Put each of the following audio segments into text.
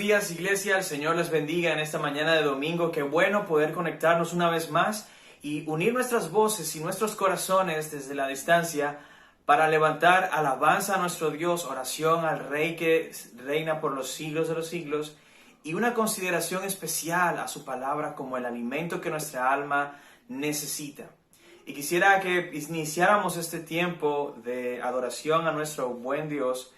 días, iglesia. El Señor les bendiga en esta mañana de domingo. Qué bueno poder conectarnos una vez más y unir nuestras voces y nuestros corazones desde la distancia para levantar alabanza a nuestro Dios, oración al Rey que reina por los siglos de los siglos y una consideración especial a su palabra como el alimento que nuestra alma necesita. Y quisiera que iniciáramos este tiempo de adoración a nuestro buen Dios,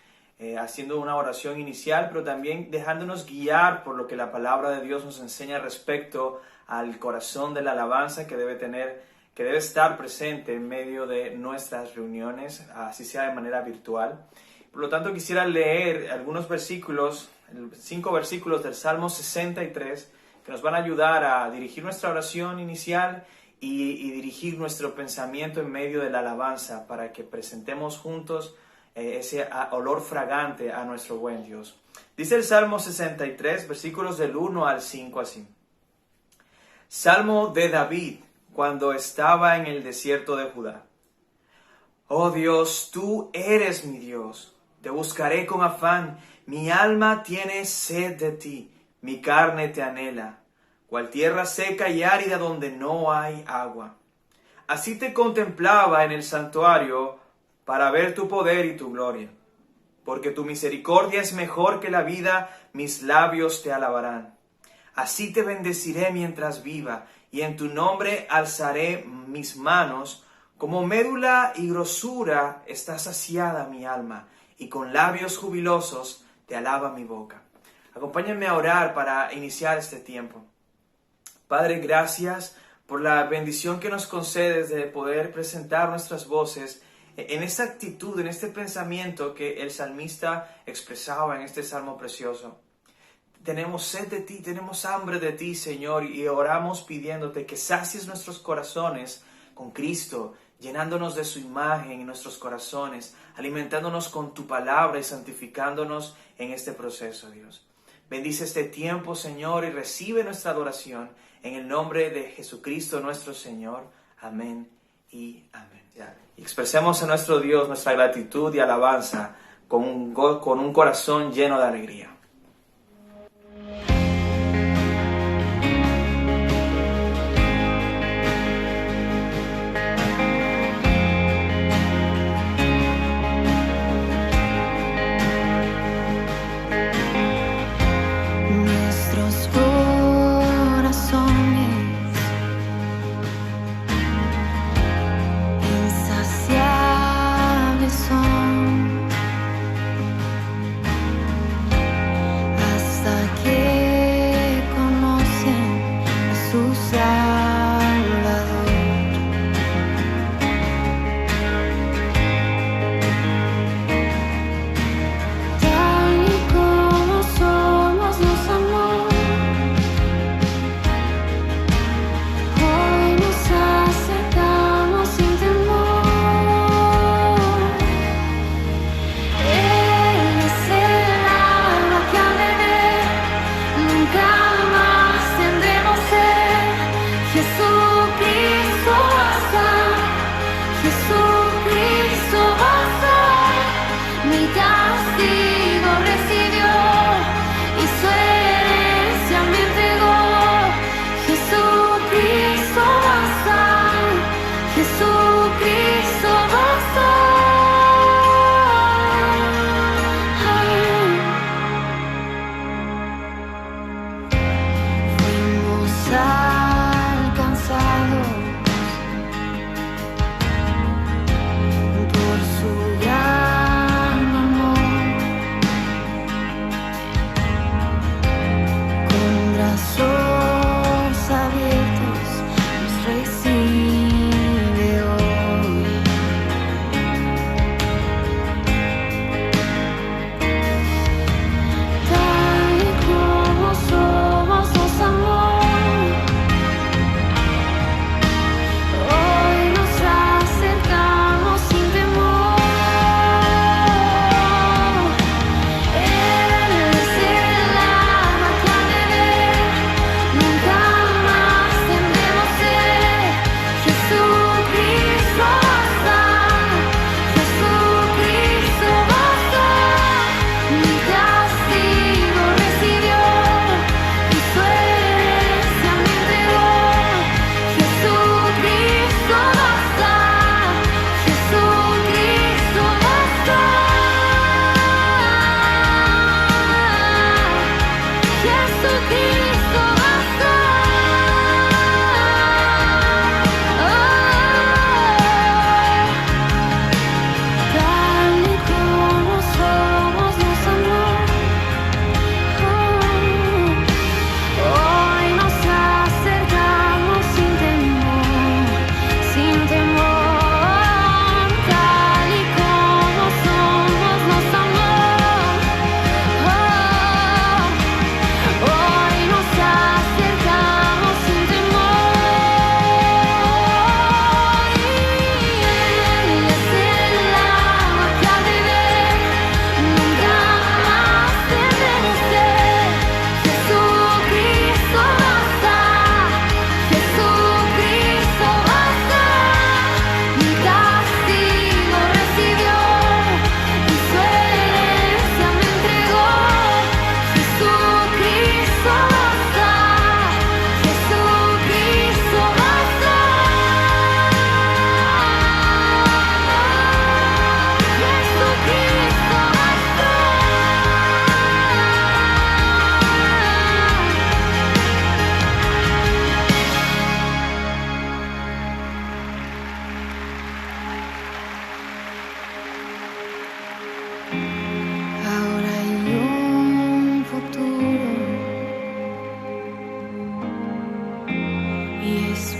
haciendo una oración inicial, pero también dejándonos guiar por lo que la palabra de Dios nos enseña respecto al corazón de la alabanza que debe estar presente en medio de nuestras reuniones, así sea de manera virtual. Por lo tanto, quisiera leer algunos versículos, 5 versículos del Salmo 63, que nos van a ayudar a dirigir nuestra oración inicial y dirigir nuestro pensamiento en medio de la alabanza para que presentemos juntos ese olor fragante a nuestro buen Dios. Dice el Salmo 63, versículos del 1 al 5 así. Salmo de David, cuando estaba en el desierto de Judá. Oh Dios, tú eres mi Dios. Te buscaré con afán. Mi alma tiene sed de ti. Mi carne te anhela, cual tierra seca y árida donde no hay agua. Así te contemplaba en el santuario para ver tu poder y tu gloria. Porque tu misericordia es mejor que la vida, mis labios te alabarán. Así te bendeciré mientras viva, y en tu nombre alzaré mis manos. Como médula y grosura está saciada mi alma, y con labios jubilosos te alaba mi boca. Acompáñenme a orar para iniciar este tiempo. Padre, gracias por la bendición que nos concedes de poder presentar nuestras voces en esta actitud, en este pensamiento que el salmista expresaba en este salmo precioso. Tenemos sed de ti, tenemos hambre de ti, Señor, y oramos pidiéndote que sacies nuestros corazones con Cristo, llenándonos de su imagen en nuestros corazones, alimentándonos con tu palabra y santificándonos en este proceso, Dios. Bendice este tiempo, Señor, y recibe nuestra adoración en el nombre de Jesucristo nuestro Señor. Amén y amén. Y expresemos a nuestro Dios nuestra gratitud y alabanza con un corazón lleno de alegría.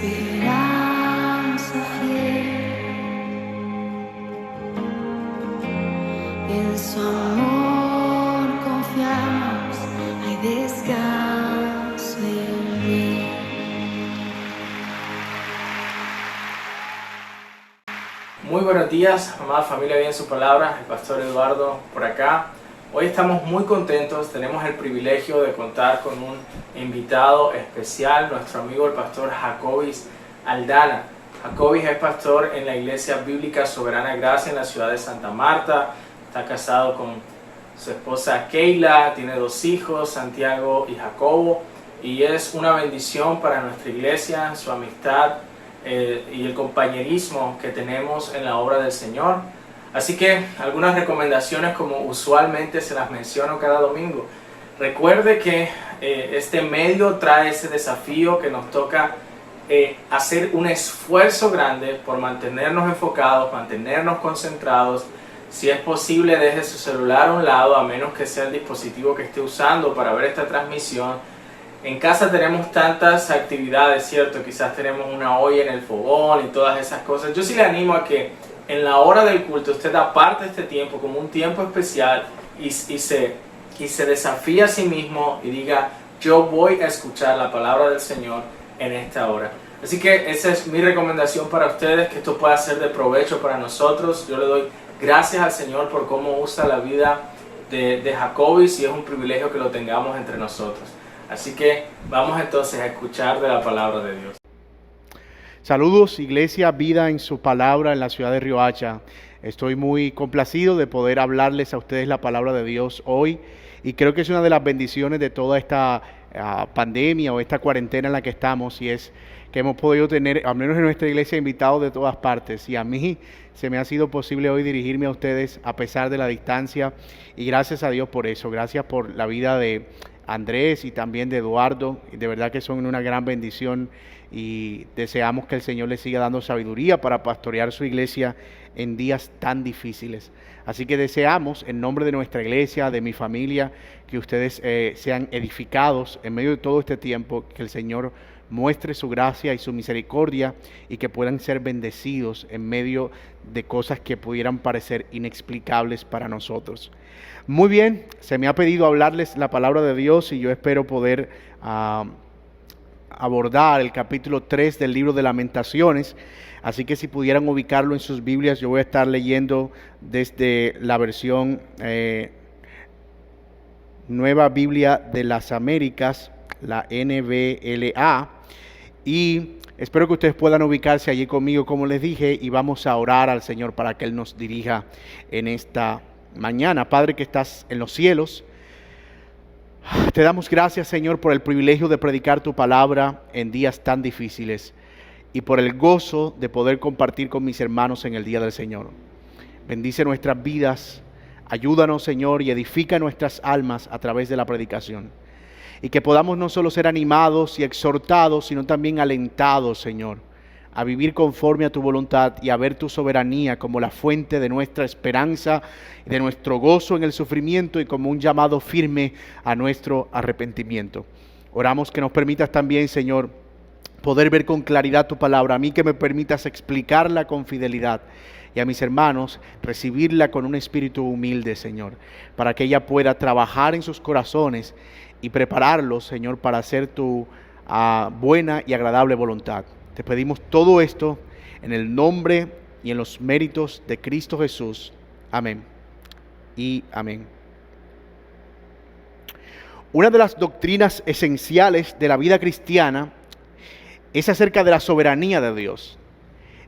esperanza fiel, en su amor confiamos, hay descanso en él. Muy buenos días, amada familia, bien su palabra, el pastor Eduardo por acá. Hoy estamos muy contentos, tenemos el privilegio de contar con un invitado especial, nuestro amigo el pastor Jacobis Aldana. Jacobis es pastor en la Iglesia Bíblica Soberana Gracia en la ciudad de Santa Marta, está casado con su esposa Keila, tiene 2 hijos, Santiago y Jacobo, y es una bendición para nuestra iglesia, su amistad y el compañerismo que tenemos en la obra del Señor. Así que algunas recomendaciones, como usualmente se las menciono cada domingo. Recuerde que este medio trae ese desafío que nos toca hacer un esfuerzo grande por mantenernos enfocados, mantenernos concentrados. Si es posible, deje su celular a un lado, a menos que sea el dispositivo que esté usando para ver esta transmisión. En casa tenemos tantas actividades, ¿cierto? Quizás tenemos una olla en el fogón y todas esas cosas. Yo sí le animo a que en la hora del culto usted aparte este tiempo como un tiempo especial y se desafía a sí mismo y diga: yo voy a escuchar la palabra del Señor en esta hora. Así que esa es mi recomendación para ustedes, que esto pueda ser de provecho para nosotros. Yo le doy gracias al Señor por cómo usa la vida de Jacobis, y es un privilegio que lo tengamos entre nosotros. Así que vamos entonces a escuchar de la palabra de Dios. Saludos, Iglesia Vida en su palabra en la ciudad de Riohacha. Estoy muy complacido de poder hablarles a ustedes la palabra de Dios hoy, y creo que es una de las bendiciones de toda esta pandemia o esta cuarentena en la que estamos, y es que hemos podido tener, al menos en nuestra iglesia, invitados de todas partes, y a mí se me ha sido posible hoy dirigirme a ustedes a pesar de la distancia, y gracias a Dios por eso. Gracias por la vida de Andrés y también de Eduardo, y de verdad que son una gran bendición, y deseamos que el Señor les siga dando sabiduría para pastorear su iglesia en días tan difíciles. Así que deseamos, en nombre de nuestra iglesia, de mi familia, que ustedes sean edificados en medio de todo este tiempo, que el Señor muestre su gracia y su misericordia, y que puedan ser bendecidos en medio de cosas que pudieran parecer inexplicables para nosotros. Muy bien, se me ha pedido hablarles la palabra de Dios, y yo espero poder abordar el capítulo 3 del libro de Lamentaciones. Así que si pudieran ubicarlo en sus Biblias, yo voy a estar leyendo desde la versión Nueva Biblia de las Américas, la NBLA, y espero que ustedes puedan ubicarse allí conmigo, como les dije, y vamos a orar al Señor para que Él nos dirija en esta mañana. Padre que estás en los cielos, te damos gracias, Señor, por el privilegio de predicar tu palabra en días tan difíciles, y por el gozo de poder compartir con mis hermanos en el día del Señor. Bendice nuestras vidas, ayúdanos, Señor, y edifica nuestras almas a través de la predicación. Y que podamos no solo ser animados y exhortados, sino también alentados, Señor, a vivir conforme a tu voluntad y a ver tu soberanía como la fuente de nuestra esperanza y de nuestro gozo en el sufrimiento, y como un llamado firme a nuestro arrepentimiento. Oramos que nos permitas también, Señor, poder ver con claridad tu palabra, a mí que me permitas explicarla con fidelidad, y a mis hermanos recibirla con un espíritu humilde, Señor, para que ella pueda trabajar en sus corazones y prepararlos, Señor, para hacer tu buena y agradable voluntad. Te pedimos todo esto en el nombre y en los méritos de Cristo Jesús. Amén y amén. Una de las doctrinas esenciales de la vida cristiana es acerca de la soberanía de Dios.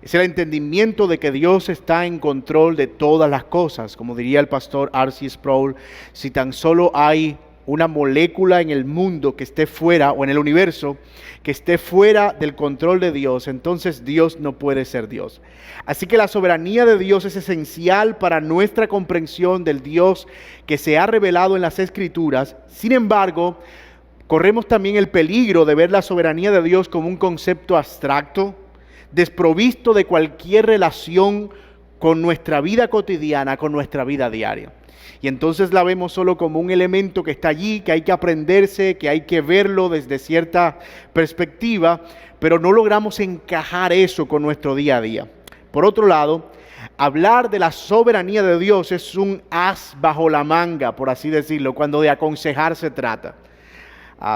Es el entendimiento de que Dios está en control de todas las cosas. Como diría el pastor R.C. Sproul, si tan solo hay una molécula en el mundo que esté fuera, o en el universo, que esté fuera del control de Dios, entonces Dios no puede ser Dios. Así que la soberanía de Dios es esencial para nuestra comprensión del Dios que se ha revelado en las Escrituras. Sin embargo, corremos también el peligro de ver la soberanía de Dios como un concepto abstracto, desprovisto de cualquier relación con nuestra vida cotidiana, con nuestra vida diaria. Y entonces la vemos solo como un elemento que está allí, que hay que aprenderse, que hay que verlo desde cierta perspectiva, pero no logramos encajar eso con nuestro día a día. Por otro lado, hablar de la soberanía de Dios es un as bajo la manga, por así decirlo, cuando de aconsejar se trata.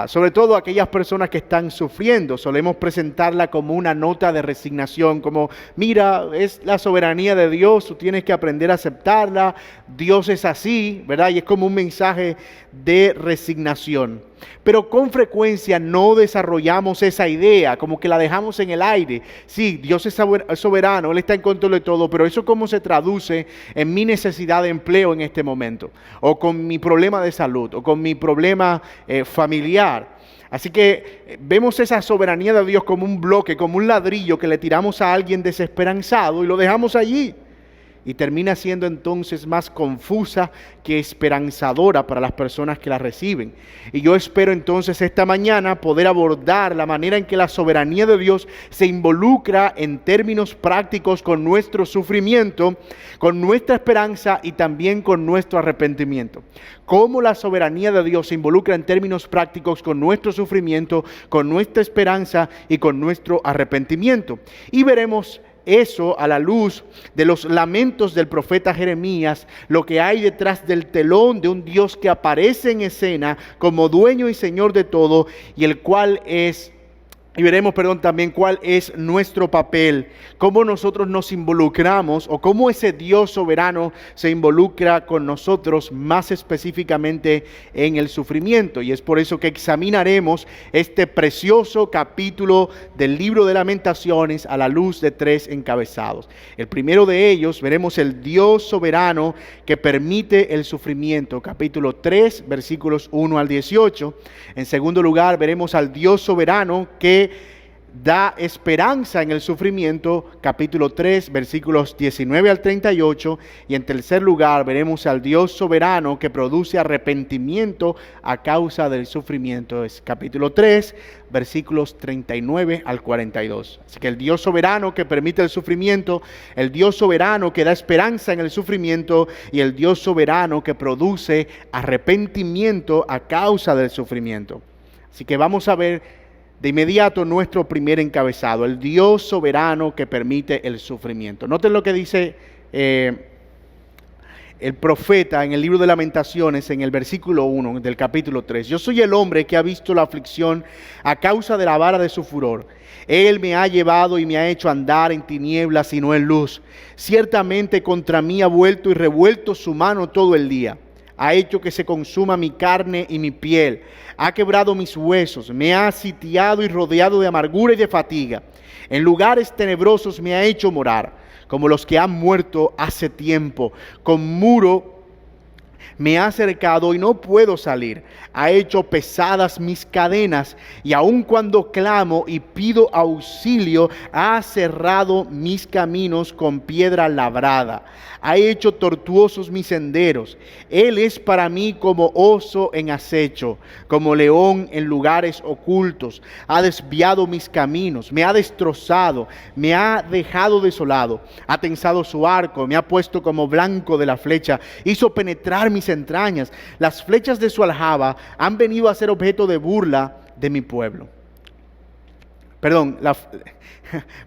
Sobre todo aquellas personas que están sufriendo, solemos presentarla como una nota de resignación, como mira, es la soberanía de Dios, tú tienes que aprender a aceptarla, Dios es así, ¿verdad? Y es como un mensaje de resignación. Pero con frecuencia no desarrollamos esa idea, como que la dejamos en el aire. Sí, Dios es soberano, Él está en control de todo, pero eso cómo se traduce en mi necesidad de empleo en este momento, o con mi problema de salud, o con mi problema familiar. Así que vemos esa soberanía de Dios como un bloque, como un ladrillo que le tiramos a alguien desesperanzado y lo dejamos allí. Y termina siendo entonces más confusa que esperanzadora para las personas que la reciben. Y yo espero entonces esta mañana poder abordar la manera en que la soberanía de Dios se involucra en términos prácticos con nuestro sufrimiento, con nuestra esperanza y también con nuestro arrepentimiento. Cómo la soberanía de Dios se involucra en términos prácticos con nuestro sufrimiento, con nuestra esperanza y con nuestro arrepentimiento. Y veremos eso a la luz de los lamentos del profeta Jeremías, lo que hay detrás del telón de un Dios que aparece en escena como dueño y señor de todo, y el cual es, y veremos, también cuál es nuestro papel, cómo nosotros nos involucramos o cómo ese Dios soberano se involucra con nosotros más específicamente en el sufrimiento. Y es por eso que examinaremos este precioso capítulo del libro de Lamentaciones a la luz de 3 encabezados. El primero de ellos veremos el Dios soberano que permite el sufrimiento, capítulo 3, versículos 1 al 18. En segundo lugar, veremos al Dios soberano que da esperanza en el sufrimiento, capítulo 3, versículos 19 al 38. Y en tercer lugar, veremos al Dios soberano que produce arrepentimiento a causa del sufrimiento. Es capítulo 3, versículos 39 al 42. Así que el Dios soberano que permite el sufrimiento, el Dios soberano que da esperanza en el sufrimiento y el Dios soberano que produce arrepentimiento a causa del sufrimiento. Así que vamos a ver de inmediato nuestro primer encabezado, el Dios soberano que permite el sufrimiento. Noten lo que dice el profeta en el libro de Lamentaciones, en el versículo 1 del capítulo 3. Yo soy el hombre que ha visto la aflicción a causa de la vara de su furor. Él me ha llevado y me ha hecho andar en tinieblas y no en luz. Ciertamente contra mí ha vuelto y revuelto su mano todo el día. Ha hecho que se consuma mi carne y mi piel. Ha quebrado mis huesos. Me ha sitiado y rodeado de amargura y de fatiga. En lugares tenebrosos me ha hecho morar, como los que han muerto hace tiempo. Con muro me ha cercado y no puedo salir. Ha hecho pesadas mis cadenas y aun cuando clamo y pido auxilio, ha cerrado mis caminos con piedra labrada. Ha hecho tortuosos mis senderos. Él es para mí como oso en acecho, como león en lugares ocultos. Ha desviado mis caminos, me ha destrozado, me ha dejado desolado. Ha tensado su arco, me ha puesto como blanco de la flecha. Hizo penetrar mis entrañas. Las flechas de su aljaba han venido a ser objeto de burla de mi pueblo.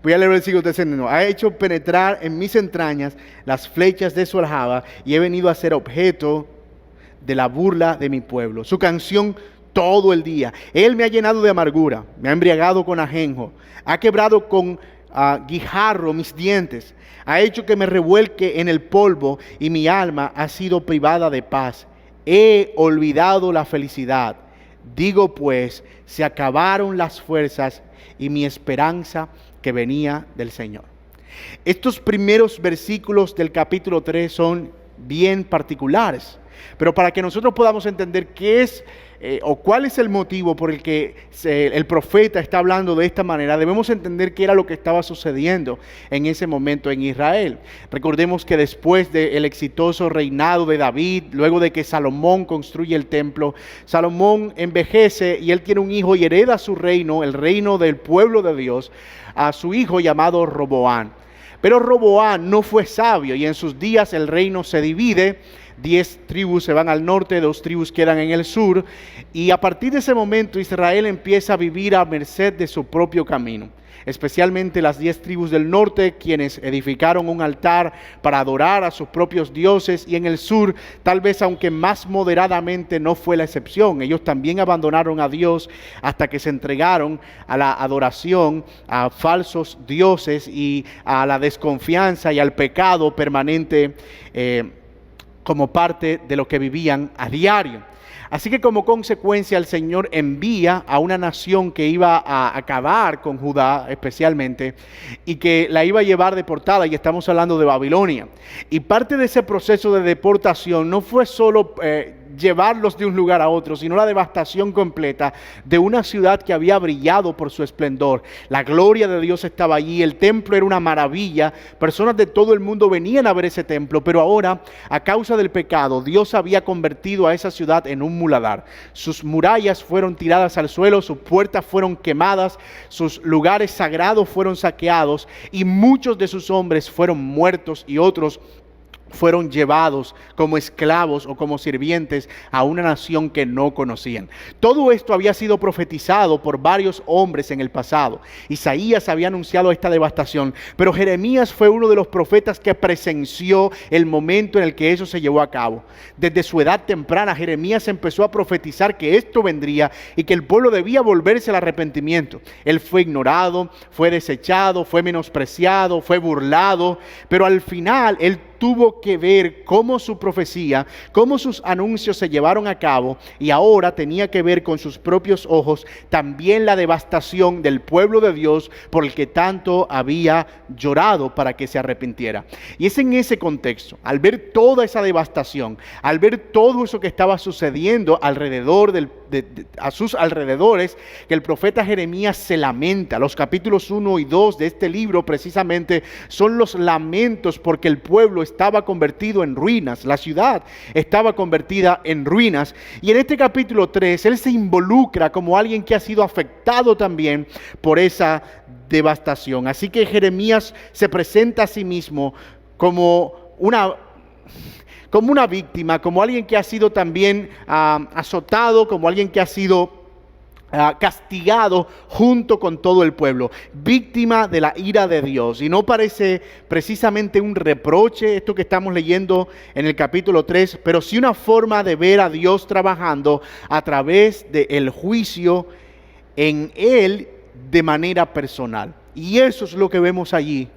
Voy a leer el versículo 13. Ha hecho penetrar en mis entrañas las flechas de su aljaba y he venido a ser objeto de la burla de mi pueblo. Su canción todo el día. Él me ha llenado de amargura, me ha embriagado con ajenjo, ha quebrado con guijarro mis dientes, ha hecho que me revuelque en el polvo y mi alma ha sido privada de paz. He olvidado la felicidad. Digo pues, se acabaron las fuerzas y mi esperanza que venía del Señor. Estos primeros versículos del capítulo 3 son bien particulares, pero para que nosotros podamos entender qué es o cuál es el motivo por el que el profeta está hablando de esta manera, debemos entender qué era lo que estaba sucediendo en ese momento en Israel. Recordemos que después del exitoso reinado de David, luego de que Salomón construye el templo, Salomón envejece y él tiene un hijo y hereda su reino, el reino del pueblo de Dios, a su hijo llamado Roboam. Pero Roboam no fue sabio y en sus días el reino se divide. 10 tribus se van al norte, 2 tribus quedan en el sur, y a partir de ese momento Israel empieza a vivir a merced de su propio camino. Especialmente las 10 tribus del norte, quienes edificaron un altar para adorar a sus propios dioses, y en el sur, tal vez aunque más moderadamente, no fue la excepción. Ellos también abandonaron a Dios hasta que se entregaron a la adoración a falsos dioses y a la desconfianza y al pecado permanente como parte de lo que vivían a diario. Así que como consecuencia el Señor envía a una nación que iba a acabar con Judá especialmente y que la iba a llevar deportada, y estamos hablando de Babilonia. Y parte de ese proceso de deportación no fue solo llevarlos de un lugar a otro, sino la devastación completa de una ciudad que había brillado por su esplendor. La gloria de Dios estaba allí, el templo era una maravilla, personas de todo el mundo venían a ver ese templo, pero ahora, a causa del pecado, Dios había convertido a esa ciudad en un muladar. Sus murallas fueron tiradas al suelo, sus puertas fueron quemadas, sus lugares sagrados fueron saqueados, y muchos de sus hombres fueron muertos y otros fueron llevados como esclavos o como sirvientes a una nación que no conocían. Todo esto había sido profetizado por varios hombres en el pasado. Isaías había anunciado esta devastación, pero Jeremías fue uno de los profetas que presenció el momento en el que eso se llevó a cabo. Desde su edad temprana, Jeremías empezó a profetizar que esto vendría y que el pueblo debía volverse al arrepentimiento. Él fue ignorado, fue desechado, fue menospreciado, fue burlado, pero al final él tuvo que ver cómo su profecía, cómo sus anuncios se llevaron a cabo, y ahora tenía que ver con sus propios ojos también la devastación del pueblo de Dios por el que tanto había llorado para que se arrepintiera. Y es en ese contexto, al ver toda esa devastación, al ver todo eso que estaba sucediendo alrededor a sus alrededores, que el profeta Jeremías se lamenta. Los capítulos 1 y 2 de este libro precisamente son los lamentos porque el pueblo estaba convertido en ruinas, la ciudad estaba convertida en ruinas, y en este capítulo 3 él se involucra como alguien que ha sido afectado también por esa devastación. Así que Jeremías se presenta a sí mismo como una víctima, como alguien que ha sido también azotado, como alguien que ha sido castigado junto con todo el pueblo, víctima de la ira de Dios. Y no parece precisamente un reproche esto que estamos leyendo en el capítulo 3, pero sí una forma de ver a Dios trabajando a través del juicio en él de manera personal. Y eso es lo que vemos allí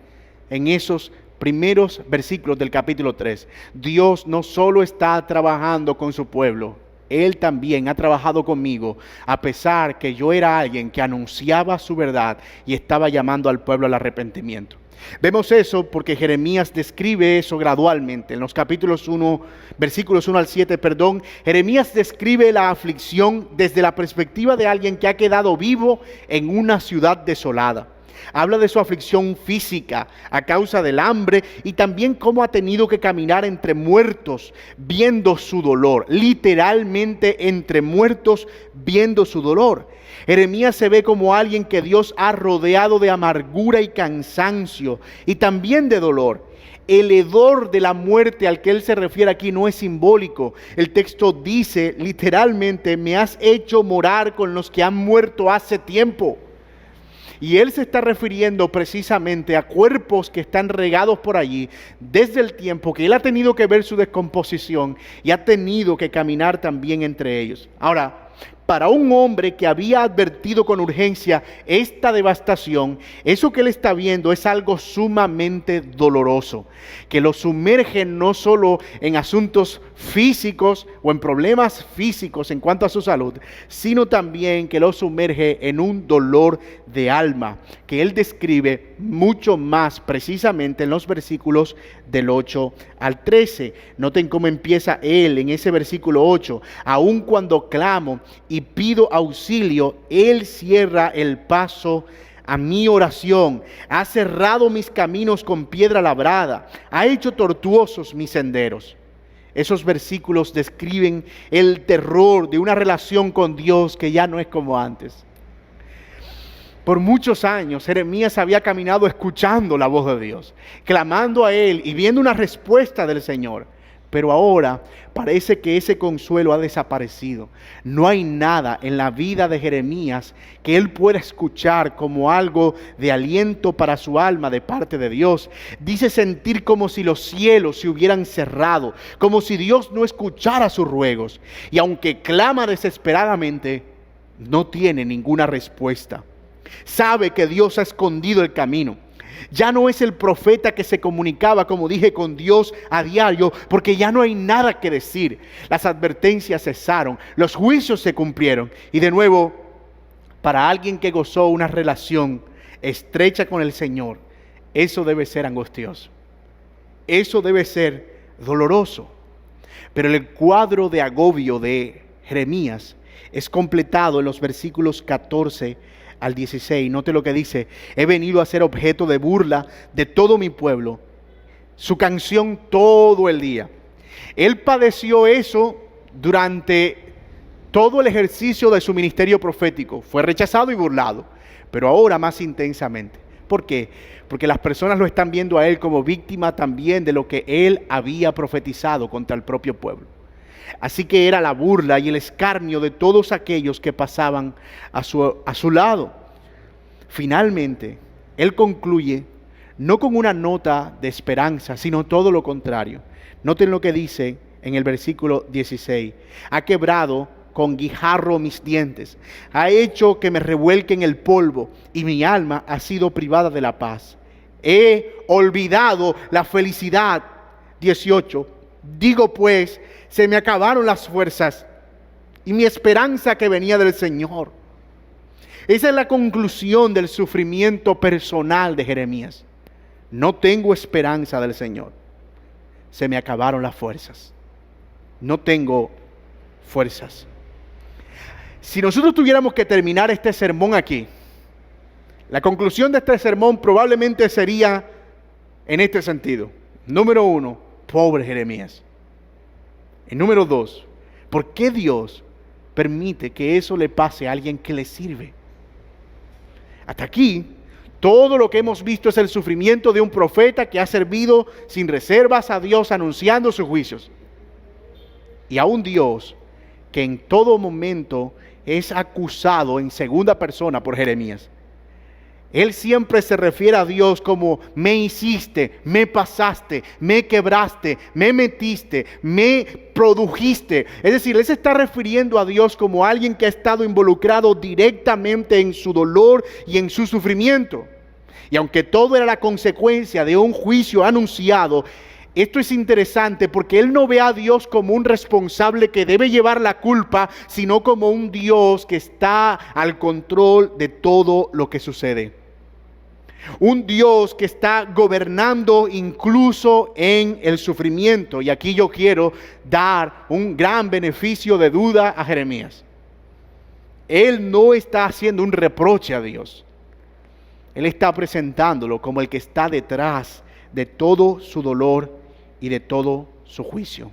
en esos primeros versículos del capítulo 3. Dios no solo está trabajando con su pueblo, Él también ha trabajado conmigo, a pesar que yo era alguien que anunciaba su verdad y estaba llamando al pueblo al arrepentimiento. Vemos eso porque Jeremías describe eso gradualmente. En los capítulos 1, versículos 1 al 7, Jeremías describe la aflicción desde la perspectiva de alguien que ha quedado vivo en una ciudad desolada. Habla de su aflicción física a causa del hambre y también cómo ha tenido que caminar entre muertos viendo su dolor. Literalmente entre muertos viendo su dolor. Jeremías se ve como alguien que Dios ha rodeado de amargura y cansancio y también de dolor. El hedor de la muerte al que él se refiere aquí no es simbólico. El texto dice literalmente: me has hecho morar con los que han muerto hace tiempo. Y él se está refiriendo precisamente a cuerpos que están regados por allí desde el tiempo que él ha tenido que ver su descomposición y ha tenido que caminar también entre ellos. Ahora, para un hombre que había advertido con urgencia esta devastación, eso que él está viendo es algo sumamente doloroso, que lo sumerge no solo en asuntos físicos o en problemas físicos en cuanto a su salud, sino también que lo sumerge en un dolor de alma, que él describe mucho más precisamente en los versículos del 8 al 13. Noten cómo empieza él en ese versículo 8: aun cuando clamo y pido auxilio, Él cierra el paso a mi oración, ha cerrado mis caminos con piedra labrada, ha hecho tortuosos mis senderos. Esos versículos describen el terror de una relación con Dios que ya no es como antes. Por muchos años Jeremías había caminado escuchando la voz de Dios, clamando a Él y viendo una respuesta del Señor. Pero ahora parece que ese consuelo ha desaparecido. No hay nada en la vida de Jeremías que él pueda escuchar como algo de aliento para su alma de parte de Dios. Dice sentir como si los cielos se hubieran cerrado, como si Dios no escuchara sus ruegos. Y aunque clama desesperadamente, no tiene ninguna respuesta. Sabe que Dios ha escondido el camino. Ya no es el profeta que se comunicaba, como dije, con Dios a diario, porque ya no hay nada que decir. Las advertencias cesaron, los juicios se cumplieron. Y de nuevo, para alguien que gozó una relación estrecha con el Señor, eso debe ser angustioso. Eso debe ser doloroso. Pero el cuadro de agobio de Jeremías es completado en los versículos 14 al 16, note lo que dice: he venido a ser objeto de burla de todo mi pueblo, su canción todo el día. Él padeció eso durante todo el ejercicio de su ministerio profético. Fue rechazado y burlado, pero ahora más intensamente. ¿Por qué? Porque las personas lo están viendo a él como víctima también de lo que él había profetizado contra el propio pueblo. Así que era la burla y el escarnio de todos aquellos que pasaban a su lado. Finalmente, él concluye no con una nota de esperanza, sino todo lo contrario. Noten lo que dice en el versículo 16. Ha quebrado con guijarro mis dientes, ha hecho que me revuelque en el polvo, y mi alma ha sido privada de la paz. He olvidado la felicidad. 18. Digo pues, se me acabaron las fuerzas y mi esperanza que venía del Señor. Esa es la conclusión del sufrimiento personal de Jeremías. No tengo esperanza del Señor. Se me acabaron las fuerzas. No tengo fuerzas. Si nosotros tuviéramos que terminar este sermón aquí, la conclusión de este sermón probablemente sería en este sentido. Número 1, pobre Jeremías. Y número 2, ¿por qué Dios permite que eso le pase a alguien que le sirve? Hasta aquí, todo lo que hemos visto es el sufrimiento de un profeta que ha servido sin reservas a Dios anunciando sus juicios. Y a un Dios que en todo momento es acusado en segunda persona por Jeremías. Él siempre se refiere a Dios como me hiciste, me pasaste, me quebraste, me metiste, me produjiste. Es decir, él se está refiriendo a Dios como alguien que ha estado involucrado directamente en su dolor y en su sufrimiento. Y aunque todo era la consecuencia de un juicio anunciado, esto es interesante porque él no ve a Dios como un responsable que debe llevar la culpa, sino como un Dios que está al control de todo lo que sucede. Un Dios que está gobernando incluso en el sufrimiento. Y aquí yo quiero dar un gran beneficio de duda a Jeremías. Él no está haciendo un reproche a Dios. Él está presentándolo como el que está detrás de todo su dolor y de todo su juicio,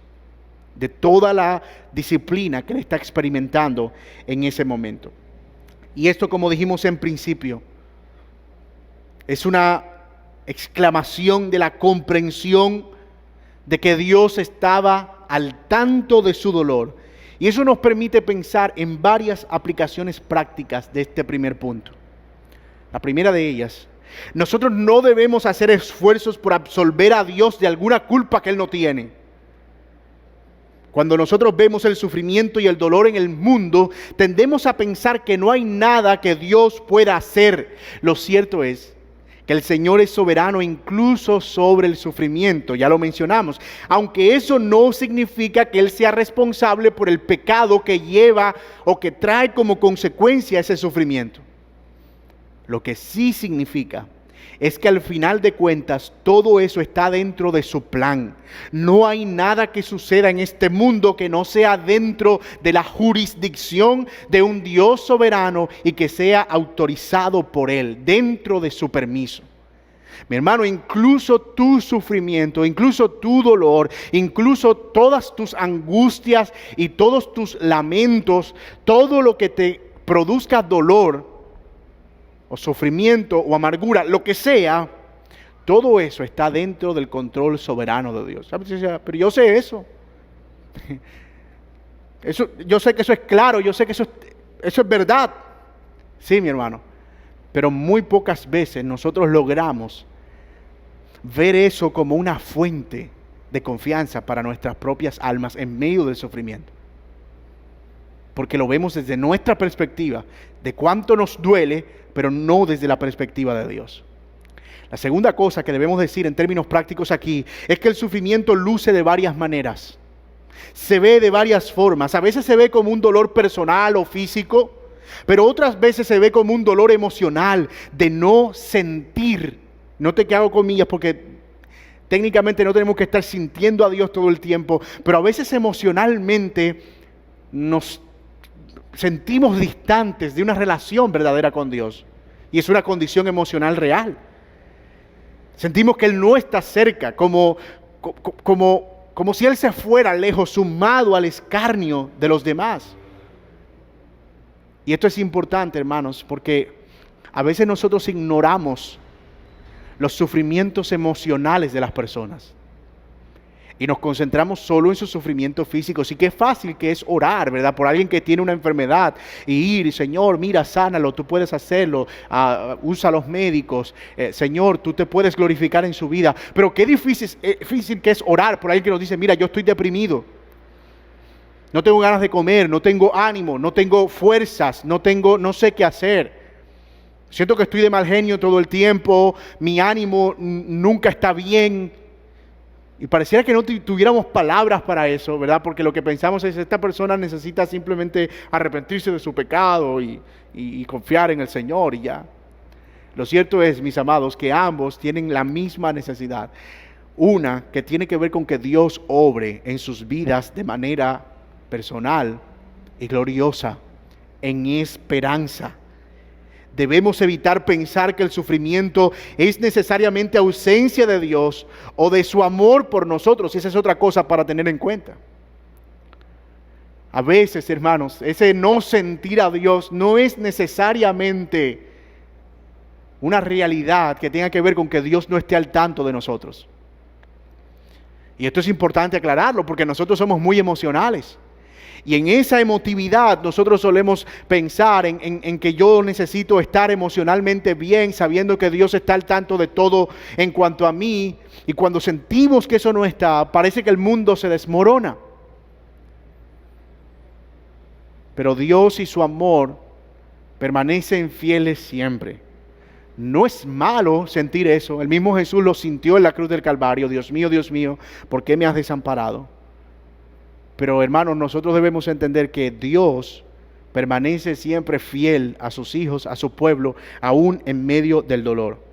de toda la disciplina que él está experimentando en ese momento. Y esto, como dijimos en principio, es una exclamación de la comprensión de que Dios estaba al tanto de su dolor. Y eso nos permite pensar en varias aplicaciones prácticas de este primer punto. La primera de ellas: nosotros no debemos hacer esfuerzos por absolver a Dios de alguna culpa que Él no tiene. Cuando nosotros vemos el sufrimiento y el dolor en el mundo, tendemos a pensar que no hay nada que Dios pueda hacer. Lo cierto es que el Señor es soberano incluso sobre el sufrimiento, ya lo mencionamos. Aunque eso no significa que Él sea responsable por el pecado que lleva o que trae como consecuencia ese sufrimiento. Lo que sí significa es que al final de cuentas todo eso está dentro de su plan. No hay nada que suceda en este mundo que no sea dentro de la jurisdicción de un Dios soberano y que sea autorizado por Él, dentro de su permiso. Mi hermano, incluso tu sufrimiento, incluso tu dolor, incluso todas tus angustias y todos tus lamentos, todo lo que te produzca dolor o sufrimiento o amargura, lo que sea, Todo eso está dentro del control soberano de Dios. ¿Sabes? Pero yo sé eso. Yo sé que eso es claro, yo sé que eso es verdad. Sí, mi hermano. Pero muy pocas veces nosotros logramos ver eso como una fuente de confianza para nuestras propias almas en medio del sufrimiento. Porque lo vemos desde nuestra perspectiva, de cuánto nos duele, pero no desde la perspectiva de Dios. La segunda cosa que debemos decir en términos prácticos aquí es que el sufrimiento luce de varias maneras. Se ve de varias formas. A veces se ve como un dolor personal o físico, pero otras veces se ve como un dolor emocional de no sentir. Note que hago comillas porque técnicamente no tenemos que estar sintiendo a Dios todo el tiempo, pero a veces emocionalmente nos sentimos distantes de una relación verdadera con Dios. Y es una condición emocional real. Sentimos que Él no está cerca, como si Él se fuera lejos, sumado al escarnio de los demás. Y esto es importante, hermanos, porque a veces nosotros ignoramos los sufrimientos emocionales de las personas y nos concentramos solo en sus sufrimientos físicos. Y qué fácil que es orar, ¿verdad? Por alguien que tiene una enfermedad y ir, Señor, mira, sánalo, tú puedes hacerlo, usa a los médicos, Señor, tú te puedes glorificar en su vida. Pero qué difícil que es orar por alguien que nos dice, mira, yo estoy deprimido, no tengo ganas de comer, no tengo ánimo, no tengo fuerzas, no sé qué hacer. Siento que estoy de mal genio todo el tiempo, mi ánimo nunca está bien. Y pareciera que no tuviéramos palabras para eso, ¿verdad? Porque lo que pensamos es, esta persona necesita simplemente arrepentirse de su pecado y confiar en el Señor y ya. Lo cierto es, mis amados, que ambos tienen la misma necesidad. Una que tiene que ver con que Dios obre en sus vidas de manera personal y gloriosa, en esperanza. Debemos evitar pensar que el sufrimiento es necesariamente ausencia de Dios o de su amor por nosotros. Esa es otra cosa para tener en cuenta. A veces, hermanos, ese no sentir a Dios no es necesariamente una realidad que tenga que ver con que Dios no esté al tanto de nosotros. Y esto es importante aclararlo porque nosotros somos muy emocionales. Y en esa emotividad nosotros solemos pensar en que yo necesito estar emocionalmente bien, sabiendo que Dios está al tanto de todo en cuanto a mí. Y cuando sentimos que eso no está, parece que el mundo se desmorona. Pero Dios y su amor permanecen fieles siempre. No es malo sentir eso. El mismo Jesús lo sintió en la cruz del Calvario. Dios mío, ¿por qué me has desamparado? Pero hermanos, nosotros debemos entender que Dios permanece siempre fiel a sus hijos, a su pueblo, aún en medio del dolor.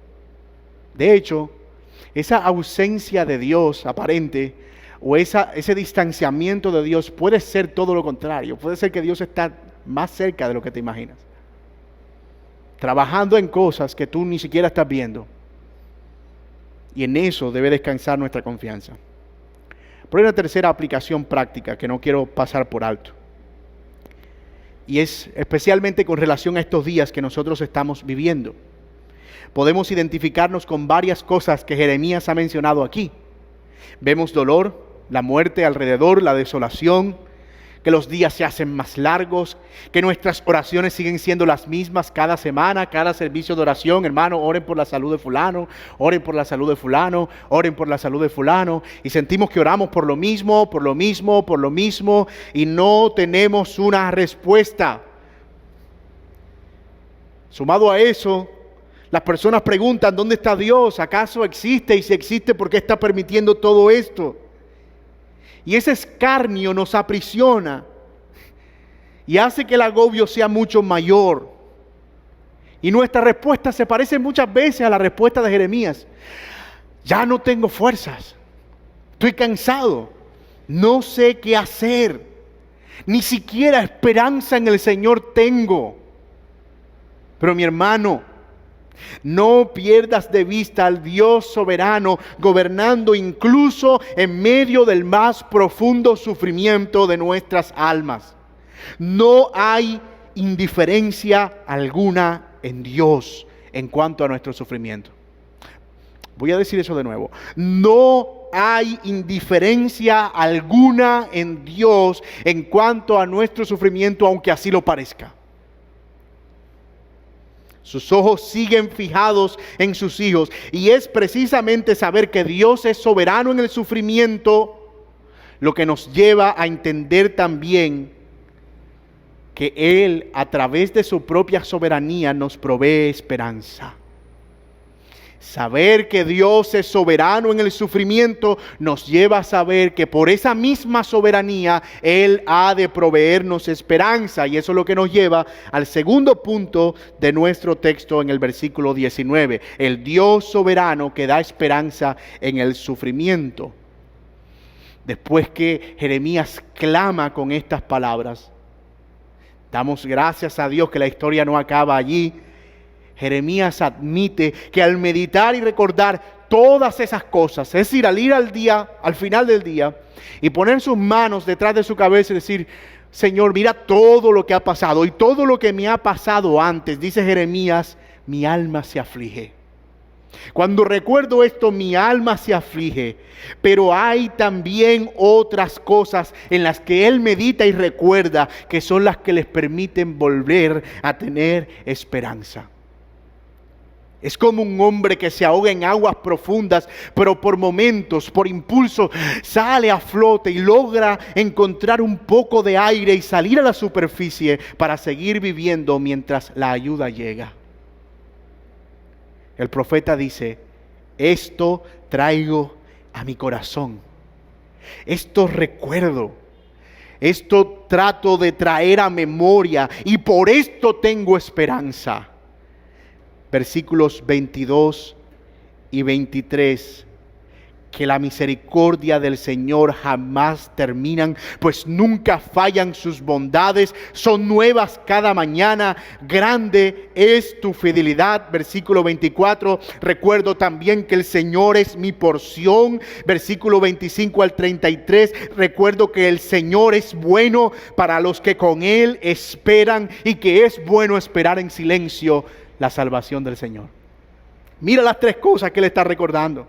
De hecho, esa ausencia de Dios aparente o ese distanciamiento de Dios puede ser todo lo contrario. Puede ser que Dios está más cerca de lo que te imaginas, trabajando en cosas que tú ni siquiera estás viendo. Y en eso debe descansar nuestra confianza. Pero hay una tercera aplicación práctica que no quiero pasar por alto. Y es especialmente con relación a estos días que nosotros estamos viviendo. Podemos identificarnos con varias cosas que Jeremías ha mencionado aquí. Vemos dolor, la muerte alrededor, la desolación, que los días se hacen más largos, que nuestras oraciones siguen siendo las mismas cada semana, cada servicio de oración. Hermano, oren por la salud de fulano, oren por la salud de fulano, oren por la salud de fulano. Y sentimos que oramos por lo mismo, y no tenemos una respuesta. Sumado a eso, las personas preguntan, ¿dónde está Dios? ¿Acaso existe? Y si existe, ¿por qué está permitiendo todo esto? Y ese escarnio nos aprisiona y hace que el agobio sea mucho mayor. Y nuestra respuesta se parece muchas veces a la respuesta de Jeremías. Ya no tengo fuerzas, estoy cansado, no sé qué hacer, ni siquiera esperanza en el Señor tengo. Pero mi hermano, no pierdas de vista al Dios soberano gobernando incluso en medio del más profundo sufrimiento de nuestras almas. No hay indiferencia alguna en Dios en cuanto a nuestro sufrimiento. Voy a decir eso de nuevo. No hay indiferencia alguna en Dios en cuanto a nuestro sufrimiento, aunque así lo parezca. Sus ojos siguen fijados en sus hijos. Y es precisamente saber que Dios es soberano en el sufrimiento lo que nos lleva a entender también que Él, a través de su propia soberanía, nos provee esperanza. Saber que Dios es soberano en el sufrimiento nos lleva a saber que por esa misma soberanía Él ha de proveernos esperanza. Y eso es lo que nos lleva al segundo punto de nuestro texto en el versículo 19. El Dios soberano que da esperanza en el sufrimiento. Después que Jeremías clama con estas palabras, damos gracias a Dios que la historia no acaba allí. Jeremías admite que al meditar y recordar todas esas cosas, es decir, al ir al final del día y poner sus manos detrás de su cabeza y decir: Señor, mira todo lo que ha pasado y todo lo que me ha pasado antes, dice Jeremías, mi alma se aflige. Cuando recuerdo esto, mi alma se aflige, pero hay también otras cosas en las que él medita y recuerda, que son las que les permiten volver a tener esperanza. Es como un hombre que se ahoga en aguas profundas, pero por momentos, por impulso, sale a flote y logra encontrar un poco de aire y salir a la superficie para seguir viviendo mientras la ayuda llega. El profeta dice: esto traigo a mi corazón, esto recuerdo, esto trato de traer a memoria y por esto tengo esperanza. Versículos 22 y 23. Que la misericordia del Señor jamás terminan, pues nunca fallan sus bondades, son nuevas cada mañana, grande es tu fidelidad. Versículo 24, recuerdo también que el Señor es mi porción. Versículo 25 al 33, recuerdo que el Señor es bueno para los que con Él esperan y que es bueno esperar en silencio la salvación del Señor. Mira las tres cosas que Él está recordando.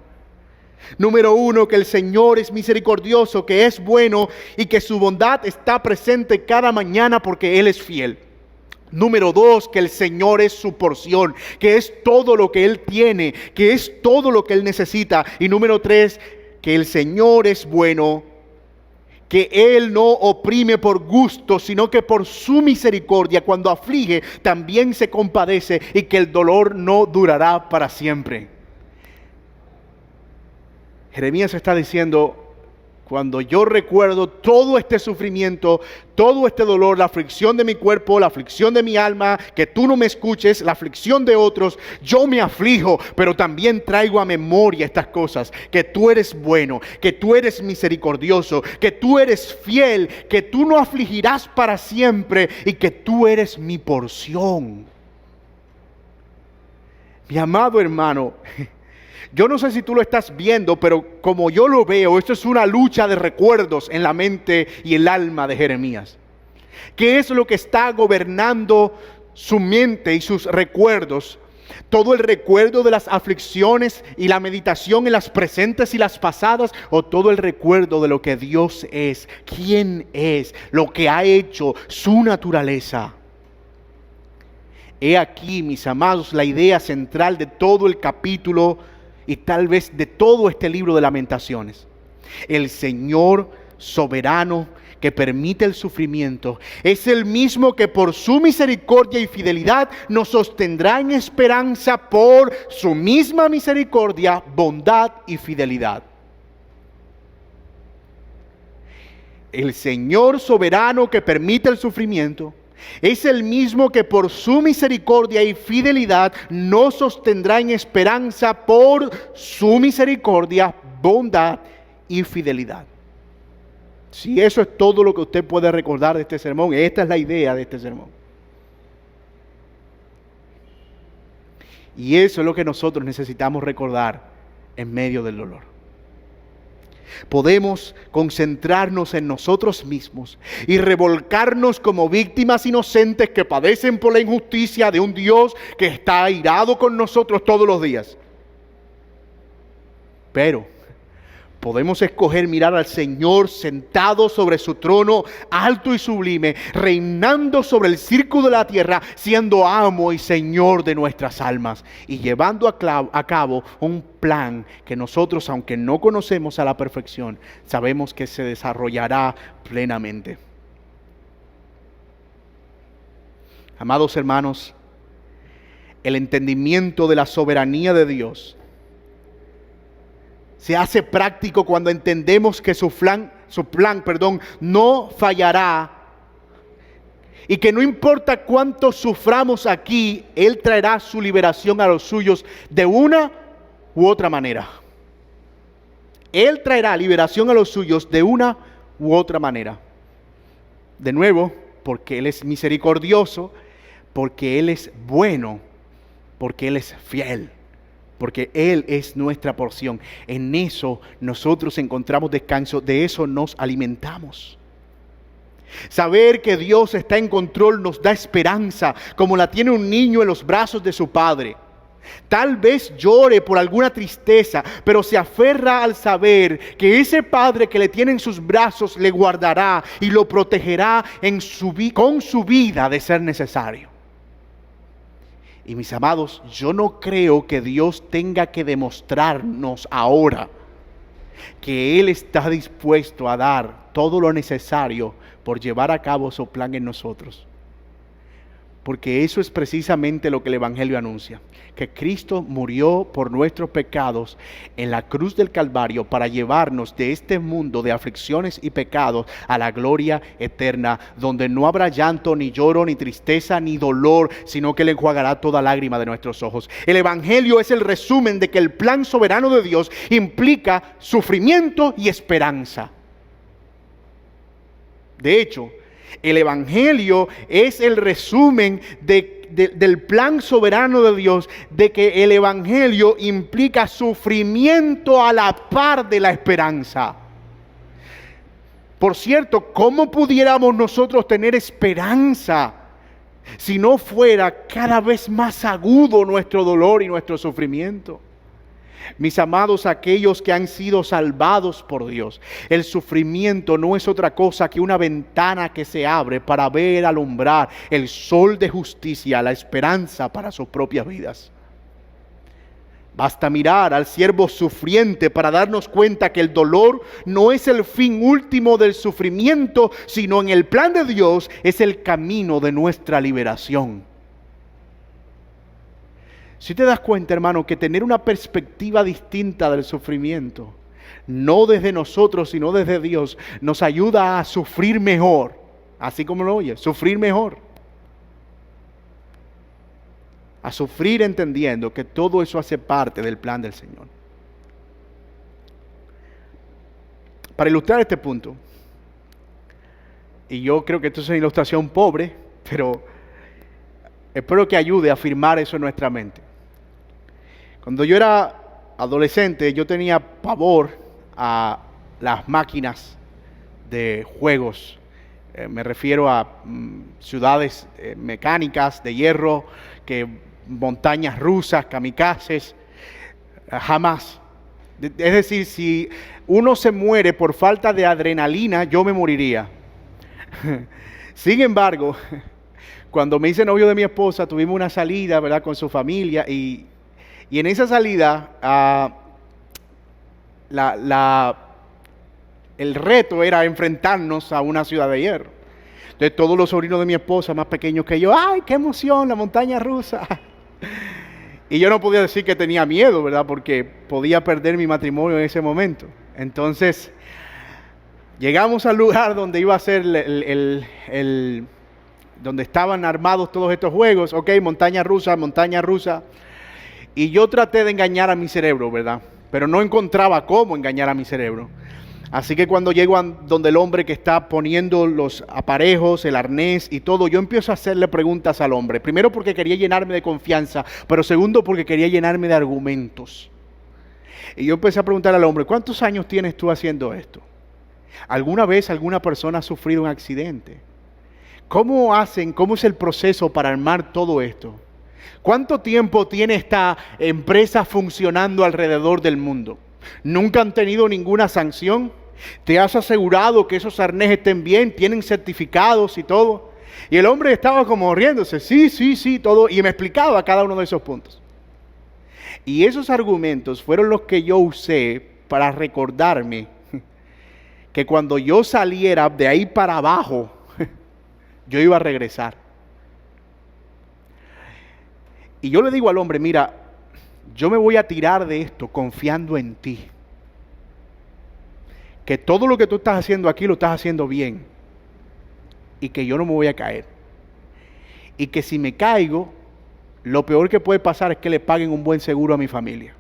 Número uno, que el Señor es misericordioso, que es bueno y que su bondad está presente cada mañana porque Él es fiel. Número dos, que el Señor es su porción, que es todo lo que Él tiene, que es todo lo que Él necesita. Y número tres, que el Señor es bueno, que Él no oprime por gusto, sino que por su misericordia, cuando aflige, también se compadece y que el dolor no durará para siempre. Jeremías está diciendo: cuando yo recuerdo todo este sufrimiento, todo este dolor, la aflicción de mi cuerpo, la aflicción de mi alma, que tú no me escuches, la aflicción de otros, yo me aflijo, pero también traigo a memoria estas cosas: que tú eres bueno, que tú eres misericordioso, que tú eres fiel, que tú no afligirás para siempre y que tú eres mi porción. Mi amado hermano, yo no sé si tú lo estás viendo, pero como yo lo veo, esto es una lucha de recuerdos en la mente y el alma de Jeremías. ¿Qué es lo que está gobernando su mente y sus recuerdos? ¿Todo el recuerdo de las aflicciones y la meditación en las presentes y las pasadas? ¿O todo el recuerdo de lo que Dios es, quién es, lo que ha hecho, su naturaleza? He aquí, mis amados, la idea central de todo el capítulo y tal vez de todo este libro de Lamentaciones. El Señor soberano que permite el sufrimiento es el mismo que por su misericordia y fidelidad nos sostendrá en esperanza por su misma misericordia, bondad y fidelidad. El Señor soberano que permite el sufrimiento es el mismo que por su misericordia y fidelidad nos sostendrá en esperanza por su misericordia, bondad y fidelidad. Si eso es todo lo que usted puede recordar de este sermón, esta es la idea de este sermón. Y eso es lo que nosotros necesitamos recordar en medio del dolor. Podemos concentrarnos en nosotros mismos y revolcarnos como víctimas inocentes que padecen por la injusticia de un Dios que está airado con nosotros todos los días. Pero podemos escoger mirar al Señor sentado sobre su trono alto y sublime, reinando sobre el círculo de la tierra, siendo amo y Señor de nuestras almas y llevando a cabo un plan que nosotros, aunque no conocemos a la perfección, sabemos que se desarrollará plenamente. Amados hermanos, el entendimiento de la soberanía de Dios se hace práctico cuando entendemos que su plan, no fallará y que no importa cuánto suframos aquí, Él traerá su liberación a los suyos de una u otra manera. Él traerá liberación a los suyos de una u otra manera. De nuevo, porque Él es misericordioso, porque Él es bueno, porque Él es fiel. Porque Él es nuestra porción. En eso nosotros encontramos descanso, de eso nos alimentamos. Saber que Dios está en control nos da esperanza, como la tiene un niño en los brazos de su padre. Tal vez llore por alguna tristeza, pero se aferra al saber que ese padre que le tiene en sus brazos le guardará y lo protegerá con su vida de ser necesario. Y mis amados, yo no creo que Dios tenga que demostrarnos ahora que Él está dispuesto a dar todo lo necesario por llevar a cabo su plan en nosotros. Porque eso es precisamente lo que el Evangelio anuncia, que Cristo murió por nuestros pecados en la cruz del Calvario para llevarnos de este mundo de aflicciones y pecados a la gloria eterna, donde no habrá llanto, ni lloro, ni tristeza, ni dolor, sino que Él enjuagará toda lágrima de nuestros ojos. El Evangelio es el resumen de que el plan soberano de Dios implica sufrimiento y esperanza. De hecho, el Evangelio es el resumen del plan soberano de Dios, de que el Evangelio implica sufrimiento a la par de la esperanza. Por cierto, ¿cómo pudiéramos nosotros tener esperanza si no fuera cada vez más agudo nuestro dolor y nuestro sufrimiento? Mis amados, aquellos que han sido salvados por Dios, el sufrimiento no es otra cosa que una ventana que se abre para ver alumbrar el sol de justicia, la esperanza para sus propias vidas. Basta mirar al siervo sufriente para darnos cuenta que el dolor no es el fin último del sufrimiento, sino en el plan de Dios es el camino de nuestra liberación. Si te das cuenta, hermano, que tener una perspectiva distinta del sufrimiento, no desde nosotros, sino desde Dios, nos ayuda a sufrir mejor. Así como lo oyes, sufrir mejor. A sufrir entendiendo que todo eso hace parte del plan del Señor. Para ilustrar este punto, y yo creo que esto es una ilustración pobre, pero espero que ayude a afirmar eso en nuestra mente. Cuando yo era adolescente, yo tenía pavor a las máquinas de juegos. Me refiero a ciudades mecánicas de hierro, montañas rusas, kamikazes. Jamás. Es decir, si uno se muere por falta de adrenalina, yo me moriría. Sin embargo, cuando me hice novio de mi esposa, tuvimos una salida, ¿verdad?, con su familia y en esa salida el reto era enfrentarnos a una ciudad de hierro. Entonces todos los sobrinos de mi esposa, más pequeños que yo, ¡ay, qué emoción, la montaña rusa! Y yo no podía decir que tenía miedo, ¿verdad?, porque podía perder mi matrimonio en ese momento. Entonces llegamos al lugar donde iba a ser donde estaban armados todos estos juegos. Ok, montaña rusa. Y yo traté de engañar a mi cerebro, ¿verdad? Pero no encontraba cómo engañar a mi cerebro. Así que cuando llego a donde el hombre que está poniendo los aparejos, el arnés y todo, yo empiezo a hacerle preguntas al hombre. Primero porque quería llenarme de confianza, pero segundo porque quería llenarme de argumentos. Y yo empecé a preguntar al hombre, ¿cuántos años tienes tú haciendo esto? ¿Alguna vez alguna persona ha sufrido un accidente? ¿Cómo es el proceso para armar todo esto? ¿Cuánto tiempo tiene esta empresa funcionando alrededor del mundo? Nunca han tenido ninguna sanción. ¿Te has asegurado que esos arneses estén bien? ¿Tienen certificados y todo? Y el hombre estaba como riéndose. Sí, todo. Y me explicaba cada uno de esos puntos. Y esos argumentos fueron los que yo usé para recordarme que cuando yo saliera de ahí para abajo, yo iba a regresar. Y yo le digo al hombre, mira, yo me voy a tirar de esto confiando en ti. Que todo lo que tú estás haciendo aquí lo estás haciendo bien. Y que yo no me voy a caer. Y que si me caigo, lo peor que puede pasar es que le paguen un buen seguro a mi familia.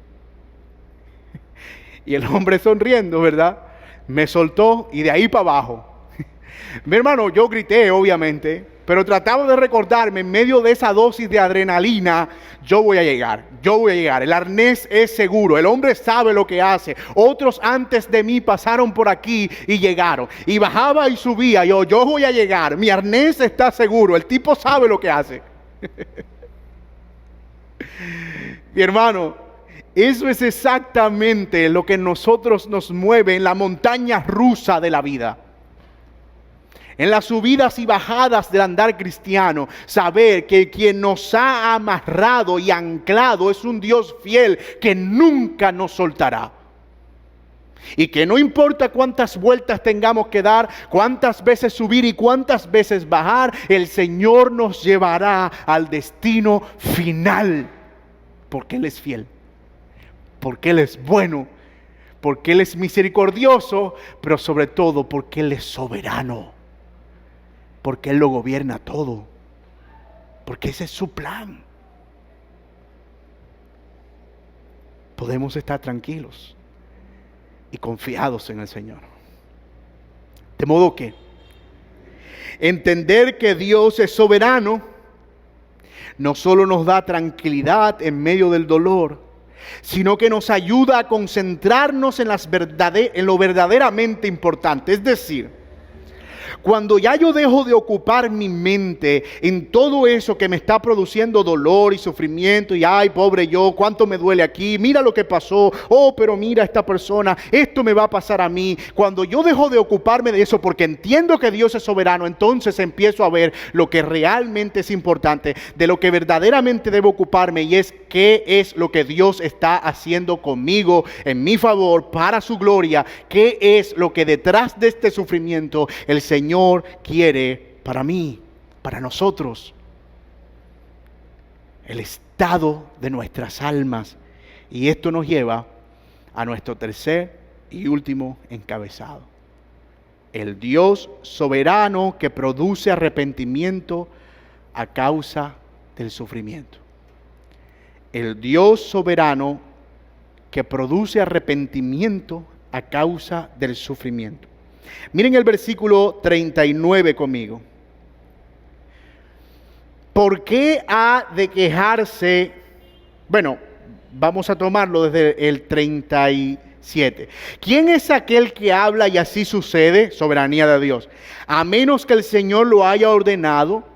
Y el hombre sonriendo, ¿verdad? Me soltó y de ahí para abajo. Mi hermano, yo grité obviamente, pero trataba de recordarme en medio de esa dosis de adrenalina, yo voy a llegar. El arnés es seguro, el hombre sabe lo que hace. Otros antes de mí pasaron por aquí y llegaron. Y bajaba y subía, yo voy a llegar, mi arnés está seguro, el tipo sabe lo que hace. Mi hermano, eso es exactamente lo que nosotros nos mueve en la montaña rusa de la vida. En las subidas y bajadas del andar cristiano, saber que quien nos ha amarrado y anclado es un Dios fiel que nunca nos soltará. Y que no importa cuántas vueltas tengamos que dar, cuántas veces subir y cuántas veces bajar, el Señor nos llevará al destino final. Porque Él es fiel, porque Él es bueno, porque Él es misericordioso, pero sobre todo porque Él es soberano. Porque Él lo gobierna todo. Porque ese es su plan. Podemos estar tranquilos y confiados en el Señor. De modo que entender que Dios es soberano no solo nos da tranquilidad en medio del dolor, sino que nos ayuda a concentrarnos en lo verdaderamente importante. Es decir, cuando ya yo dejo de ocupar mi mente en todo eso que me está produciendo dolor y sufrimiento y ay, pobre yo, cuánto me duele aquí, mira lo que pasó, oh, pero mira esta persona, esto me va a pasar a mí. Cuando yo dejo de ocuparme de eso porque entiendo que Dios es soberano, entonces empiezo a ver lo que realmente es importante, de lo que verdaderamente debo ocuparme, y es qué es lo que Dios está haciendo conmigo en mi favor para su gloria, qué es lo que detrás de este sufrimiento el Señor quiere para mí, para nosotros. El estado de nuestras almas. Y esto nos lleva a nuestro tercer y último encabezado. El Dios soberano que produce arrepentimiento a causa del sufrimiento. El Dios soberano que produce arrepentimiento a causa del sufrimiento. Miren el versículo 39 conmigo. ¿Por qué ha de quejarse? Bueno, vamos a tomarlo desde el 37. ¿Quién es aquel que habla y así sucede? Soberanía de Dios. A menos que el Señor lo haya ordenado.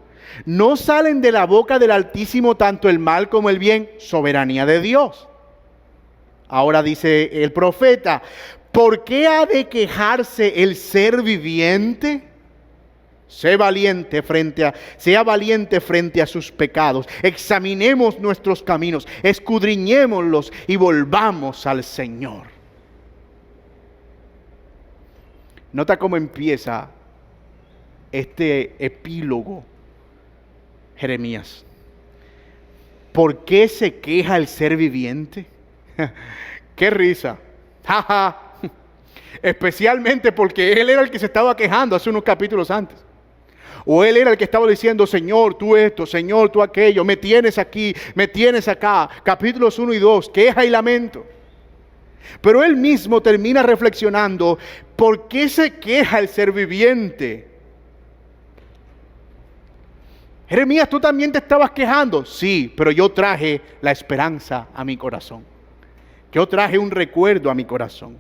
¿No salen de la boca del Altísimo tanto el mal como el bien? Soberanía de Dios. Ahora dice el profeta, ¿por qué ha de quejarse el ser viviente? Sea valiente frente a sus pecados. Examinemos nuestros caminos, escudriñémoslos y volvamos al Señor. Nota cómo empieza este epílogo Jeremías. ¿Por qué se queja el ser viviente? ¡Qué risa! ¡Ja, ja! Especialmente porque él era el que se estaba quejando hace unos capítulos antes. O él era el que estaba diciendo, Señor, tú esto, Señor, tú aquello, me tienes aquí, me tienes acá. Capítulos 1 y 2, queja y lamento. Pero él mismo termina reflexionando, ¿por qué se queja el ser viviente? Jeremías, ¿tú también te estabas quejando? Sí, pero yo traje la esperanza a mi corazón. Yo traje un recuerdo a mi corazón.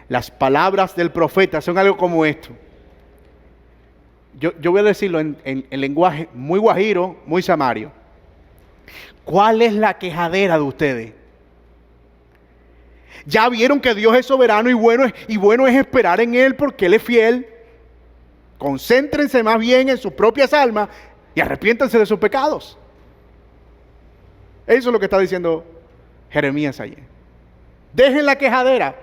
Las palabras del profeta son algo como esto. Yo voy a decirlo en lenguaje muy guajiro, muy samario. ¿Cuál es la quejadera de ustedes? Ya vieron que Dios es soberano y bueno es esperar en Él porque Él es fiel. Concéntrense más bien en sus propias almas y arrepiéntanse de sus pecados. Eso es lo que está diciendo Jeremías allí. Dejen la quejadera.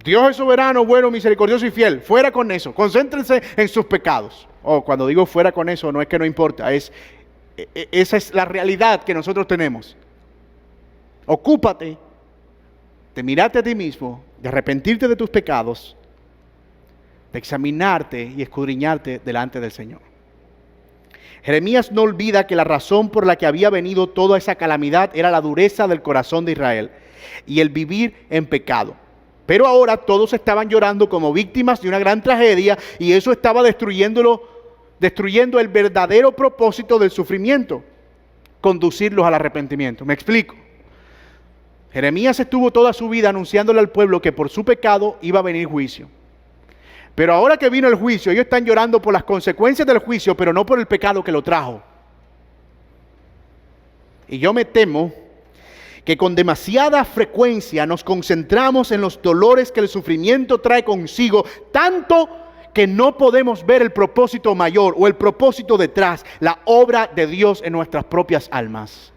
Dios es soberano, bueno, misericordioso y fiel. Fuera con eso. Concéntrense en sus pecados. Cuando digo fuera con eso, no es que no importa. Esa es la realidad que nosotros tenemos. Ocúpate de mirarte a ti mismo, de arrepentirte de tus pecados, de examinarte y escudriñarte delante del Señor. Jeremías no olvida que la razón por la que había venido toda esa calamidad era la dureza del corazón de Israel y el vivir en pecado. Pero ahora todos estaban llorando como víctimas de una gran tragedia y eso estaba destruyendo el verdadero propósito del sufrimiento, conducirlos al arrepentimiento. ¿Me explico? Jeremías estuvo toda su vida anunciándole al pueblo que por su pecado iba a venir juicio. Pero ahora que vino el juicio, ellos están llorando por las consecuencias del juicio, pero no por el pecado que lo trajo. Y yo me temo que con demasiada frecuencia nos concentramos en los dolores que el sufrimiento trae consigo, tanto que no podemos ver el propósito mayor o el propósito detrás, la obra de Dios en nuestras propias almas.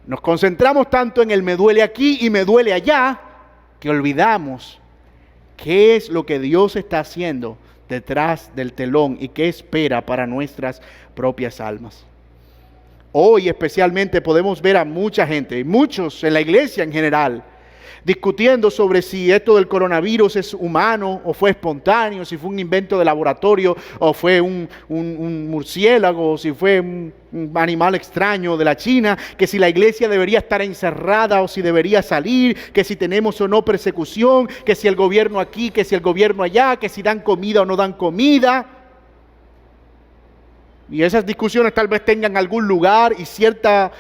Nos concentramos tanto en el me duele aquí y me duele allá, que olvidamos qué es lo que Dios está haciendo detrás del telón y qué espera para nuestras propias almas. Hoy especialmente podemos ver a mucha gente, muchos en la iglesia en general, discutiendo sobre si esto del coronavirus es humano o fue espontáneo, si fue un invento de laboratorio o fue un murciélago, o si fue un animal extraño de la China, que si la iglesia debería estar encerrada o si debería salir, que si tenemos o no persecución, que si el gobierno aquí, que si el gobierno allá, que si dan comida o no dan comida. Y esas discusiones tal vez tengan algún lugar y cierta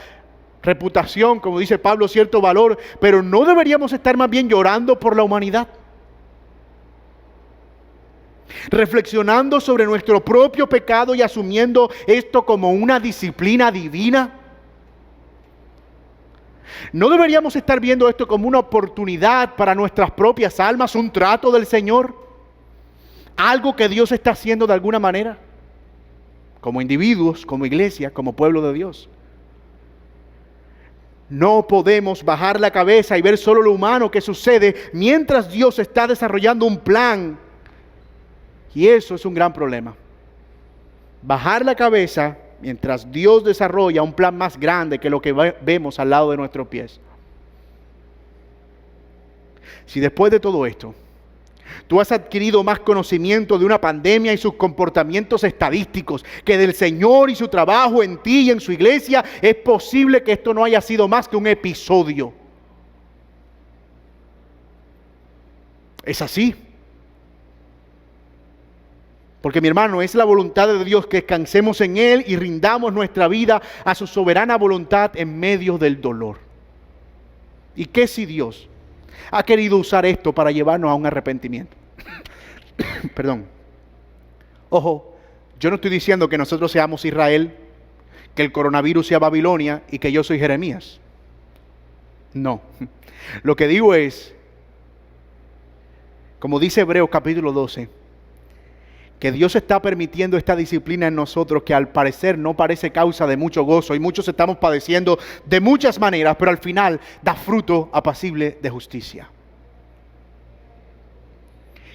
reputación, como dice Pablo, cierto valor, pero no deberíamos estar más bien llorando por la humanidad, reflexionando sobre nuestro propio pecado y asumiendo esto como una disciplina divina. ¿No deberíamos estar viendo esto como una oportunidad para nuestras propias almas, un trato del Señor? Algo que Dios está haciendo de alguna manera, como individuos, como iglesia, como pueblo de Dios. No podemos bajar la cabeza y ver solo lo humano que sucede mientras Dios está desarrollando un plan. Y eso es un gran problema. Bajar la cabeza mientras Dios desarrolla un plan más grande que lo que vemos al lado de nuestros pies. Si después de todo esto, tú has adquirido más conocimiento de una pandemia y sus comportamientos estadísticos que del Señor y su trabajo en ti y en su iglesia, es posible que esto no haya sido más que un episodio. Es así. Porque mi hermano, es la voluntad de Dios que descansemos en Él y rindamos nuestra vida a su soberana voluntad en medio del dolor. ¿Y qué si Dios ha querido usar esto para llevarnos a un arrepentimiento? Perdón. Ojo, yo no estoy diciendo que nosotros seamos Israel, que el coronavirus sea Babilonia y que yo soy Jeremías. No. Lo que digo es, como dice Hebreos capítulo 12, que Dios está permitiendo esta disciplina en nosotros que al parecer no parece causa de mucho gozo y muchos estamos padeciendo de muchas maneras, pero al final da fruto apacible de justicia.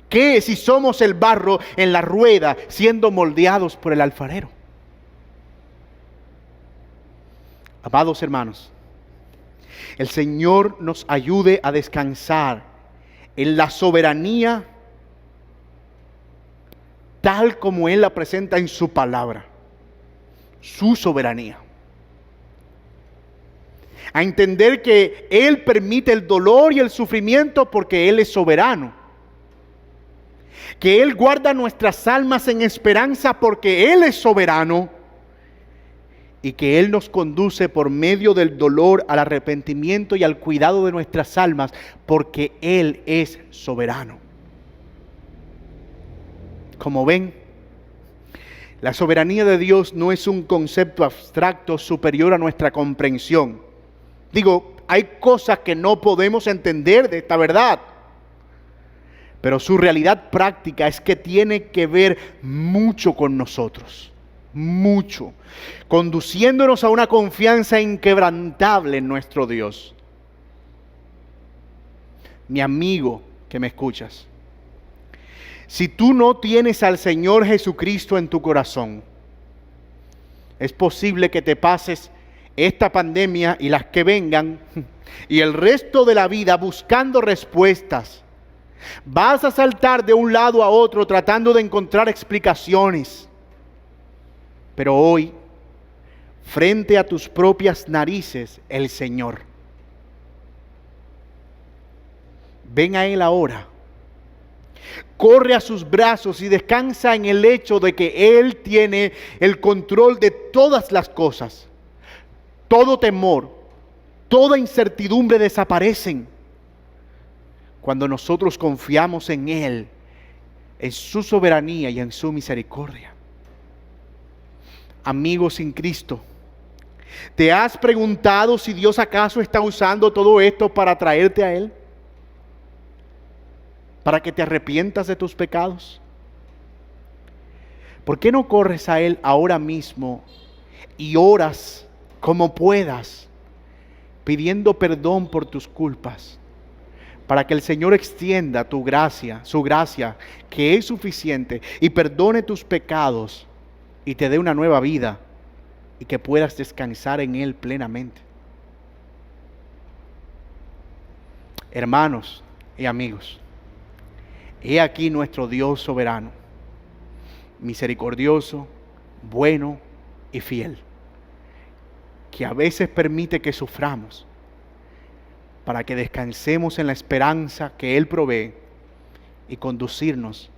¿Qué si somos el barro en la rueda siendo moldeados por el alfarero? Amados hermanos, el Señor nos ayude a descansar en la soberanía tal como Él la presenta en su palabra, su soberanía. A entender que Él permite el dolor y el sufrimiento porque Él es soberano. Que Él guarda nuestras almas en esperanza porque Él es soberano. Y que Él nos conduce por medio del dolor al arrepentimiento y al cuidado de nuestras almas porque Él es soberano. Como ven, la soberanía de Dios no es un concepto abstracto superior a nuestra comprensión. Digo, Hay cosas que no podemos entender de esta verdad. Pero su realidad práctica es que tiene que ver mucho con nosotros. Mucho. Conduciéndonos a una confianza inquebrantable en nuestro Dios. Mi amigo que me escuchas. Si tú no tienes al Señor Jesucristo en tu corazón, es posible que te pases esta pandemia y las que vengan y el resto de la vida buscando respuestas. Vas a saltar de un lado a otro tratando de encontrar explicaciones. Pero hoy, frente a tus propias narices, el Señor. Ven a Él ahora. Corre a sus brazos y descansa en el hecho de que Él tiene el control de todas las cosas. Todo temor, toda incertidumbre desaparecen cuando nosotros confiamos en Él, en su soberanía y en su misericordia. Amigo sin Cristo, ¿te has preguntado si Dios acaso está usando todo esto para traerte a Él? ¿Para que te arrepientas de tus pecados? ¿Por qué no corres a Él ahora mismo y oras como puedas, pidiendo perdón por tus culpas, para que el Señor extienda tu gracia, su gracia, que es suficiente, y perdone tus pecados y te dé una nueva vida y que puedas descansar en Él plenamente? Hermanos y amigos, he aquí nuestro Dios soberano, misericordioso, bueno y fiel, que a veces permite que suframos para que descansemos en la esperanza que Él provee y conducirnos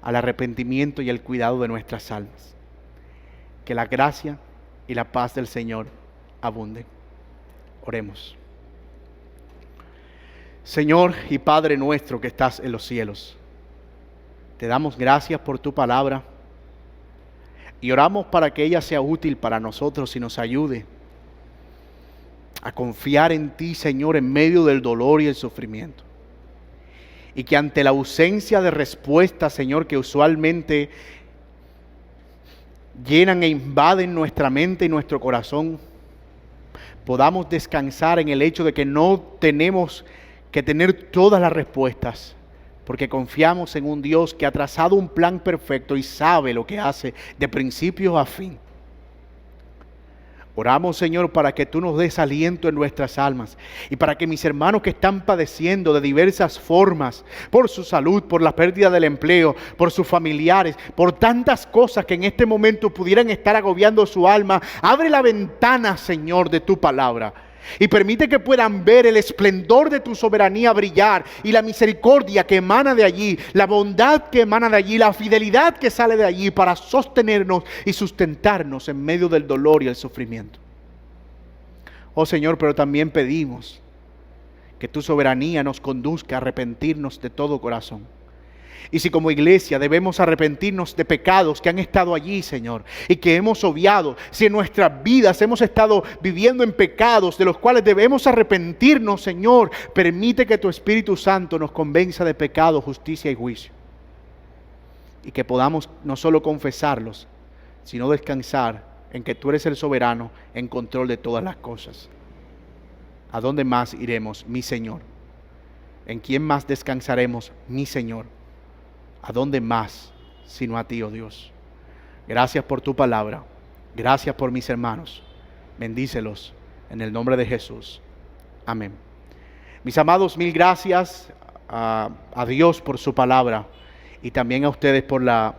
al arrepentimiento y el cuidado de nuestras almas. Que la gracia y la paz del Señor abunden. Oremos. Señor y Padre nuestro que estás en los cielos, te damos gracias por tu palabra y oramos para que ella sea útil para nosotros y nos ayude a confiar en ti, Señor, en medio del dolor y el sufrimiento. Y que ante la ausencia de respuesta, Señor, que usualmente llenan e invaden nuestra mente y nuestro corazón, podamos descansar en el hecho de que no tenemos que tener todas las respuestas, porque confiamos en un Dios que ha trazado un plan perfecto y sabe lo que hace de principio a fin. Oramos, Señor, para que tú nos des aliento en nuestras almas y para que mis hermanos que están padeciendo de diversas formas, por su salud, por la pérdida del empleo, por sus familiares, por tantas cosas que en este momento pudieran estar agobiando su alma, abre la ventana, Señor, de tu palabra y permite que puedan ver el esplendor de tu soberanía brillar y la misericordia que emana de allí, la bondad que emana de allí, la fidelidad que sale de allí para sostenernos y sustentarnos en medio del dolor y el sufrimiento. Oh Señor, pero también pedimos que tu soberanía nos conduzca a arrepentirnos de todo corazón. Y si como iglesia debemos arrepentirnos de pecados que han estado allí, Señor, y que hemos obviado, si en nuestras vidas hemos estado viviendo en pecados de los cuales debemos arrepentirnos, Señor, permite que tu Espíritu Santo nos convenza de pecado, justicia y juicio. Y que podamos no solo confesarlos, sino descansar en que tú eres el soberano en control de todas las cosas. ¿A dónde más iremos, mi Señor? ¿En quién más descansaremos, mi Señor? ¿A dónde más sino a ti, oh Dios? Gracias por tu palabra. Gracias por mis hermanos. Bendícelos en el nombre de Jesús. Amén. Mis amados, mil gracias a Dios por su palabra y también a ustedes por la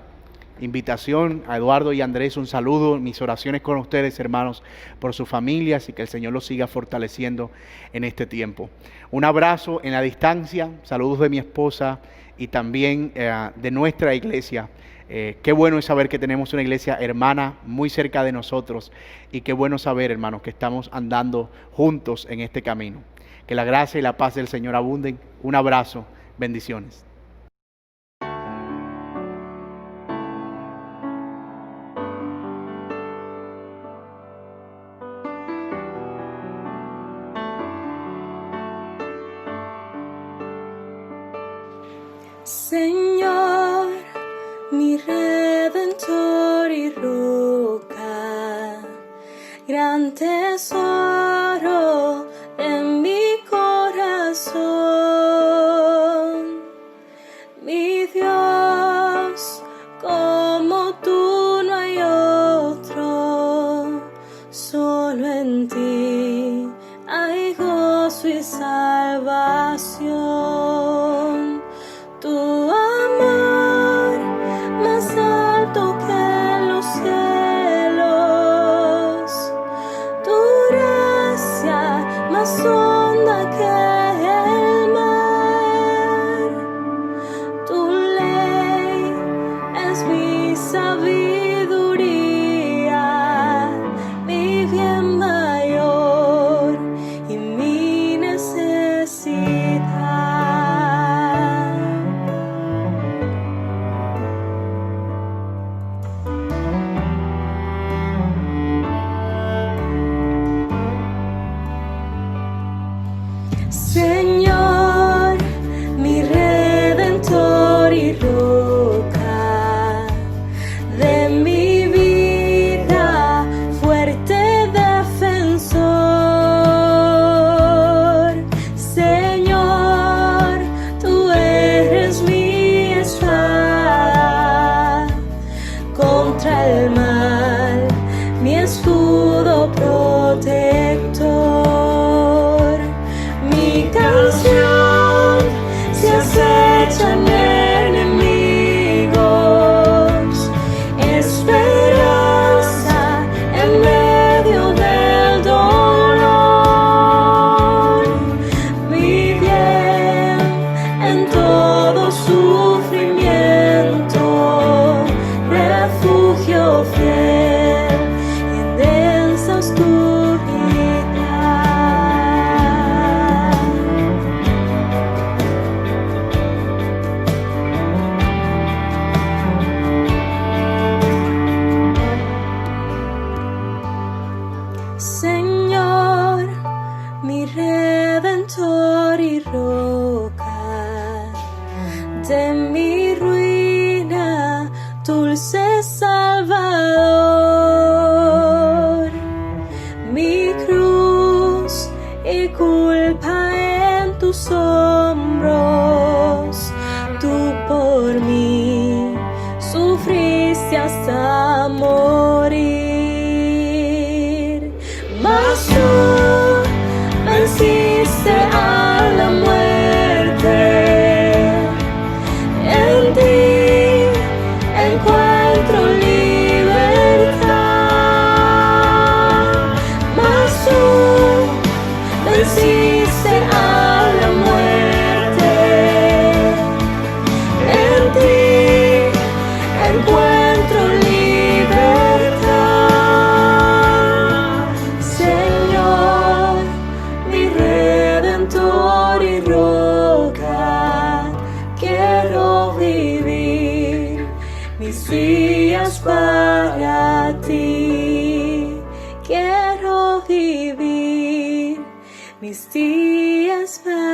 invitación. A Eduardo y Andrés un saludo. Mis oraciones con ustedes, hermanos, por sus familias y que el Señor los siga fortaleciendo en este tiempo. Un abrazo en la distancia. Saludos de mi esposa y también de nuestra iglesia. Qué bueno es saber que tenemos una iglesia hermana muy cerca de nosotros y qué bueno saber, hermanos, que estamos andando juntos en este camino. Que la gracia y la paz del Señor abunden. Un abrazo, bendiciones. Señor, mi redentor y roca, gran tesoro en mi corazón, mi Dios, como tú no hay otro, solo en ti hay gozo y salvación. Tu amor más alto que los cielos, tu gracia más honda que el mar, tu ley es mi sabiduría, mi bien mayor y mi necesidad. Señor, mi redentor y roca, de mi vida fuerte defensor. Señor, tú eres mi espada contra el mal, mi escudo protector. Mi canción se acechan enemigos, esperanza en medio del dolor, mi bien en todo sufrimiento, refugio fiel en densa oscuridad. Señor, mi redentor y roca, de mi ruina, dulce Salvador, mi cruz y culpa en tus hombros, tú por mí sufriste hasta morir. Mas tú venciste a la muerte, en ti encuentro libertad. Mas tú venciste a la muerte, en ti encuentro libertad. Señor, mi redentor y roca, quiero vivir mis días para ti. Quiero vivir mis días para ti.